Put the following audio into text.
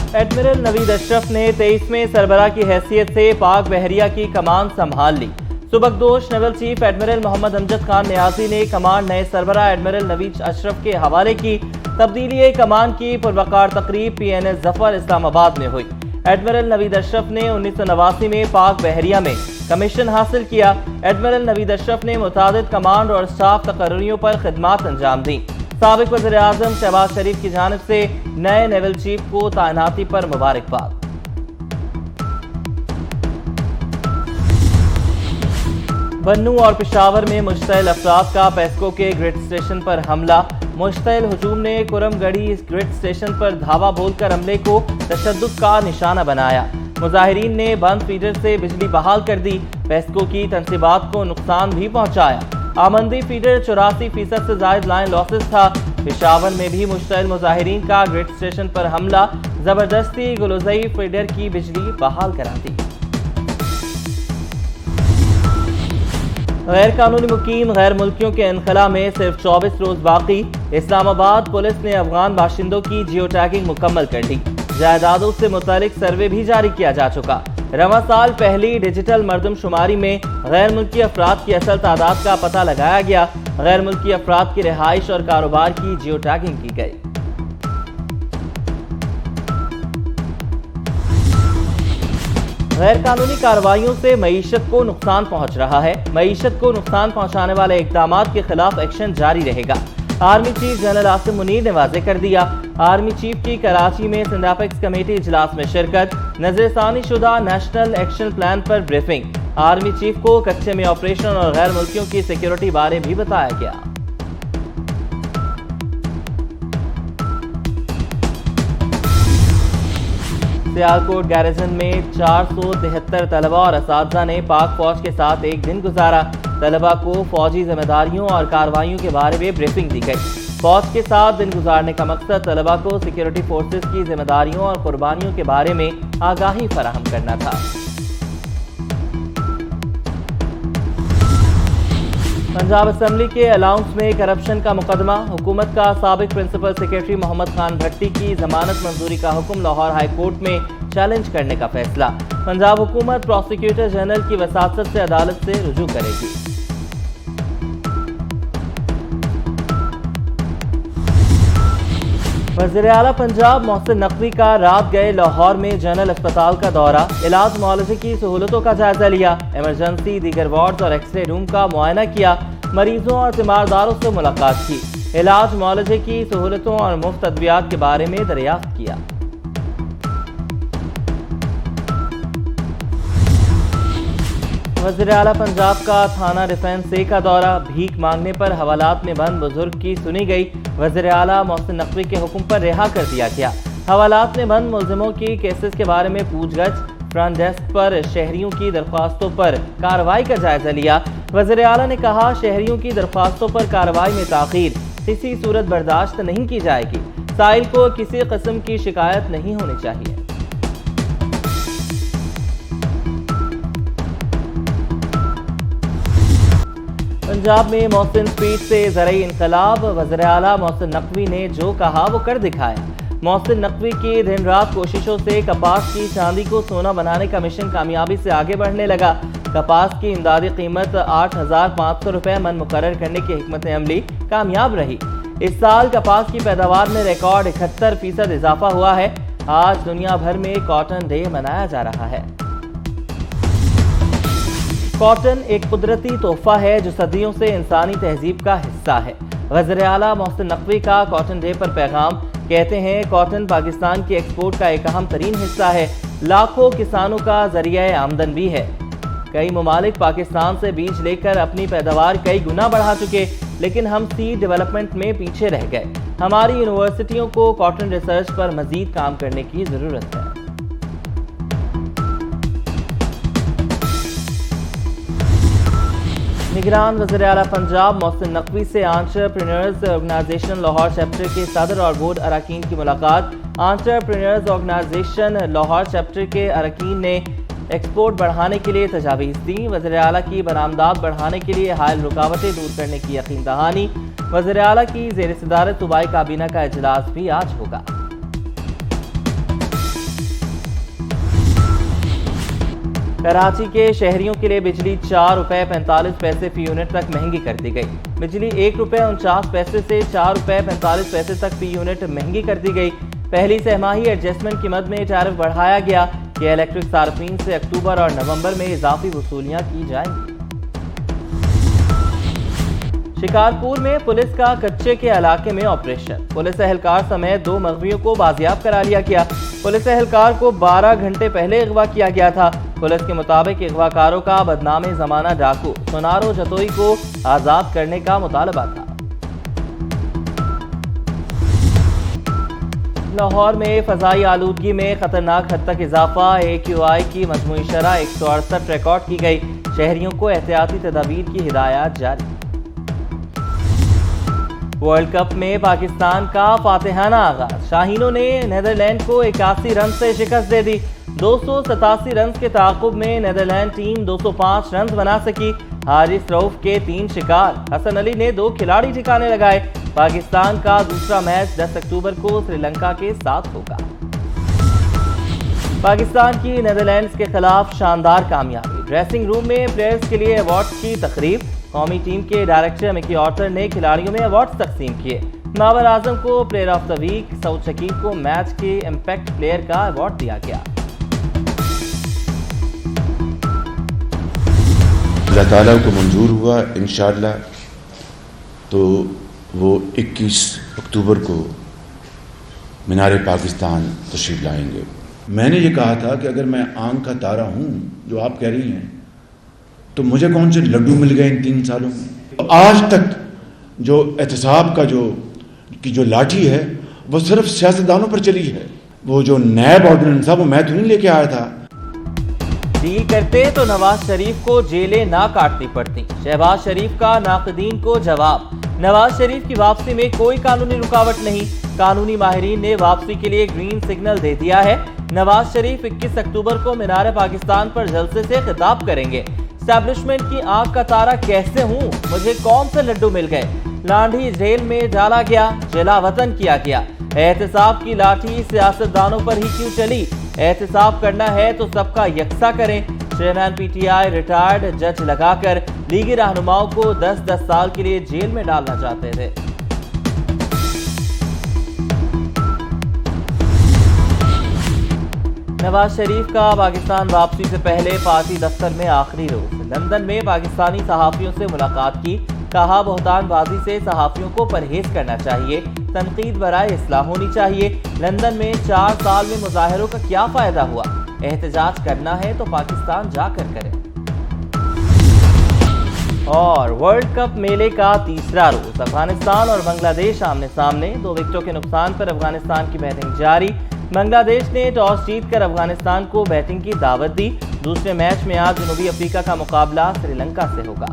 Admiral Naveed Ashraf ने 23वें सरबराह की हैसियत से पाक बहरिया की कमान संभाल ली। सुबकदोश naval chief admiral Mohammad Amjad Khan Niazi ने कमान नए सरबराह एडमिरल नवीद अशरफ के हवाले की। तब्दीली कमान की पुरवकार तकरीब PNS जफर इस्लामाबाद में हुई। एडमिरल नवीद अशरफ ने 1989 में पाक बहरिया में कमीशन हासिल किया। एडमिरल नवीद अशरफ ने मुतादिद कमांड और स्टाफ तकर्रियों पर खिदमात अंजाम दी। साबिक वज़ीर आज़म शहबाज शरीफ की जानिब से नए नेवल चीफ को तैनाती पर मुबारकबाद। बन्नू और पेशावर में मुश्तइल अफराद का पेस्को के ग्रिड स्टेशन पर हमला। मुश्तइल हुजूम ने कुरमगढ़ी ग्रिड स्टेशन पर धावा बोलकर हमले को तशद्दुद का निशाना बनाया। मुजाहिरीन ने बंद फीडर से बिजली बहाल कर दी। पेस्को की तनसीबात को नुकसान भी पहुंचाया। आमंदी फीडर 84% से जायद लाइन लॉसेस था। पेशावर में भी मुश्तइल मुजाहिरीन का ग्रिड स्टेशन पर हमला। जबरदस्ती गुलुज़ई फीडर की बिजली बहाल करा दी। गैर कानूनी मुकीम गैर मुल्कियों के इनखला में सिर्फ 24 रोज बाकी। इस्लामाबाद पुलिस ने अफगान बाशिंदों की जियो टैगिंग मुकम्मल कर दी। जायदादों से मुतालिक सर्वे भी जारी किया जा चुका। रवां साल पहली डिजिटल मर्दमशुमारी में गैर मुल्की अफराद की असल तादाद का पता लगाया गया। गैर मुल्की अफराद की रिहाइश और कारोबार की जियो टैगिंग की गई। गैर कानूनी कार्रवाइयों से मईशत को नुकसान पहुंच रहा है। मईशत को नुकसान पहुंचाने वाले इक़दामात के खिलाफ एक्शन जारी रहेगा। Army chief general Asim Munir ने वाज़ेह कर दिया। आर्मी चीफ की कराची में सिंडापेक्स कमेटी इजलास में शिरकत। नजरसानी शुदा नेशनल एक्शन प्लान पर ब्रीफिंग। आर्मी चीफ को कच्चे में ऑपरेशन और गैर मुल्कियों की सिक्योरिटी बारे भी बताया गया। सियालकोट गैरिजन में 473 तलबा और असातिज़ा ने पाक फौज के साथ एक दिन गुजारा। तलबा को फौजी जिम्मेदारियों और कार्रवाइयों के बारे में ब्रीफिंग दी गई। फौज के साथ दिन गुजारने का मकसद तलबा को सिक्योरिटी फोर्सेस की जिम्मेदारियों और कुर्बानियों के बारे में आगाही फराहम करना था। पंजाब असेंबली के अलाउंस में करप्शन का मुकदमा। हुकूमत का साबिक प्रिंसिपल सेक्रेटरी मोहम्मद खान भट्टी की जमानत मंजूरी का हुक्म लाहौर हाई कोर्ट में चैलेंज करने का फैसला। पंजाब हुकूमत प्रोसिक्यूटर जनरल की वसासत से अदालत से रुजू करेगी। वज़ीर आला पंजाब मोहसिन नकवी का रात गए लाहौर में जनरल अस्पताल का दौरा। इलाज मुआलजे की सहूलतों का जायजा लिया। इमरजेंसी, दीगर वार्ड और एक्सरे रूम का मुआयना किया। मरीजों और तीमारदारों से मुलाकात की। इलाज मुआलजे की सहूलतों और मुफ्त अद्वियात के बारे में दरियाफ्त किया। वज़ीर आला पंजाब का थाना डिफेंस ए का दौरा। भीख मांगने पर हवालात में बंद बुजुर्ग की सुनी गई। वज़ीर आला मोहसिन नकवी के हुक्म पर रिहा कर दिया गया। हवालात में बंद मुलजिमों की केसेस के बारे में पूछगछ। फ्रंट डेस्क पर शहरियों की दरख्वास्तों पर कार्रवाई का जायजा लिया। वज़ीर आला ने कहा, शहरियों की दरख्वास्तों पर कार्रवाई में ताखीर किसी सूरत बर्दाश्त नहीं की जाएगी। साइल को किसी किस्म की शिकायत नहीं होनी चाहिए। पंजाब में मोहसिन स्पीड से ज़रई इनकलाब। वज़ीर आला मोहसिन नकवी ने जो कहा वो कर दिखाया। मोहसिन नकवी की दिन रात कोशिशों से कपास की चांदी को सोना बनाने का मिशन कामयाबी से आगे बढ़ने लगा। कपास की इमदादी कीमत 8,500 रुपये मन मुकर्रर करने की हिकमत अमली कामयाब रही। इस साल कपास की पैदावार में रिकॉर्ड 71% इजाफा हुआ है। आज दुनिया भर में कॉटन डे मनाया जा रहा है। कॉटन एक कुदरती तोहफा है जो सदियों से इंसानी तहजीब का हिस्सा है। वज़ीर आला मोहसिन नकवी का कॉटन डे पर पैगाम। कहते हैं, कॉटन पाकिस्तान की एक्सपोर्ट का एक अहम तरीन हिस्सा है। लाखों किसानों का जरिया आमदन भी है। कई ममालिक पाकिस्तान से बीज लेकर अपनी पैदावार कई गुना बढ़ा चुके, लेकिन हम सीड डेवलपमेंट में पीछे रह गए। हमारी यूनिवर्सिटियों को कॉटन रिसर्च पर मजीद काम करने की जरूरत है। निगरान वज़ीर आला पंजाब मोहसिन नकवी से एंटरप्रेन्योर्स ऑर्गेनाइजेशन लाहौर चैप्टर के सदर और बोर्ड अरकान की मुलाकात। एंटरप्रेन्योर्स ऑर्गेनाइजेशन लाहौर चैप्टर के अरकान ने एक्सपोर्ट बढ़ाने के लिए तजावीज़ दी। वज़ीर आला की बरामदात बढ़ाने के लिए हायल रुकावटें दूर करने की यकीन दहानी। वज़ीर आला की ज़ेर सदारत सूबाई काबीना का इजलास भी आज होगा। कराची के शहरियों के लिए बिजली 4 रुपए 45 पैसे फी यूनिट तक महंगी कर दी गई। बिजली 1 रुपए 49 पैसे से 4 रुपए 45 पैसे तक फी यूनिट महंगी कर दी गई। पहली सहमाही एडजस्टमेंट की मद में टैरिफ बढ़ाया गया कि इलेक्ट्रिक सार्फिन से अक्टूबर और नवंबर में इजाफी वसूलियां की जाएंगी। शिकारपुर में पुलिस का कच्चे के इलाके में ऑपरेशन। पुलिस एहलकार समेत 2 मगवियों को बाजियाब करा लिया गया। पुलिस एहलकार को 12 घंटे पहले अगवा किया गया था। पुलिस के मुताबिक अगवाकारों का बदनामे जमाना डाकू सोनारो जतोई को आजाद करने का मुतालबा था। लाहौर में फजाई आलूदगी में खतरनाक हद तक इजाफा। AQI की मजमूई शरह 168 रिकॉर्ड की गई। शहरियों को एहतियाती तदाबीर की हिदायत जारी। वर्ल्ड कप में पाकिस्तान का फातिहाना आगाज। शाहीनों ने नीदरलैंड को 81 रन से शिकस्त दे दी। 287 रन के ताक़ुब में नीदरलैंड टीम 205 रन बना सकी। हारिस रऊफ के 3 शिकार। हसन अली ने 2 खिलाड़ी ठिकाने लगाए। पाकिस्तान का दूसरा मैच 10 अक्टूबर को श्रीलंका के साथ होगा। पाकिस्तान की नीदरलैंड्स के खिलाफ शानदार कामयाबी। ड्रेसिंग रूम में प्लेयर्स के लिए अवार्ड्स की तकरीब। कौमी टीम के डायरेक्टर मिकी ऑर्टर ने खिलाड़ियों में अवार्ड्स तकसीम किए। बाबर आजम को player of the week, Saud Shakeel को मैच के इम्पैक्ट प्लेयर का अवार्ड दिया गया। अल्लाह ताला को मंजूर हुआ इंशाअल्लाह तो वो 21 अक्टूबर को मीनार पाकिस्तान तशरीफ लाएंगे। मैंने ये कहा था कि अगर मैं आंख का तारा हूँ जो आप कह रही हैं तो मुझे कौन से लड्डू मिल गए इन 3 सालों में। आज तक जो एहतसाब का जो लाठी है वो सिर्फ सियासतदानों पर चली है। वो जो नैब ऑर्डिनेंस था वो मैं तो नहीं लेके आया था। डील करते तो नवाज शरीफ को जेलें ना काटनी पड़ती। शहबाज शरीफ का नाक़दीन को जवाब। नवाज शरीफ की वापसी में कोई कानूनी रुकावट नहीं। कानूनी माहिरीन ने वापसी के लिए ग्रीन सिग्नल दे दिया है। नवाज शरीफ 21 अक्टूबर को मीनार पाकिस्तान पर जलसे से खिताब करेंगे। एस्टैब्लिशमेंट की आंख का तारा कैसे हूँ, मुझे कौन से लड्डू मिल गए। लांढी जेल में डाला गया, जलावतन किया गया। एहतसाब की लाठी सियासतदानों पर ही क्यों चली। एहतसाब करना है तो सबका यकसा करें। चेयरमैन PTI रिटायर्ड जज लगाकर लीगी रहनुमाओं को 10-10 साल के लिए जेल में डालना चाहते थे। नवाज शरीफ का पाकिस्तान वापसी से पहले पार्टी दफ्तर में आखिरी रोज। लंदन में पाकिस्तानी सहाफियों से मुलाकात की। कहा बहतानबाजी से सहाफियों को परहेज करना चाहिए। तनकीद बराए इस्लाह होनी चाहिए। लंदन में 4 साल में मुजाहिरों का क्या फायदा हुआ। एहतजाज करना है तो पाकिस्तान जाकर करें। और वर्ल्ड कप मेले का तीसरा रोज। अफगानिस्तान और बांग्लादेश आमने सामने। 2 विकेटों के नुकसान पर अफगानिस्तान की बैटिंग जारी। बांग्लादेश ने टॉस जीतकर अफगानिस्तान को बैटिंग की दावत दी। दूसरे मैच में आज जनूबी अफ्रीका का मुकाबला श्रीलंका से होगा।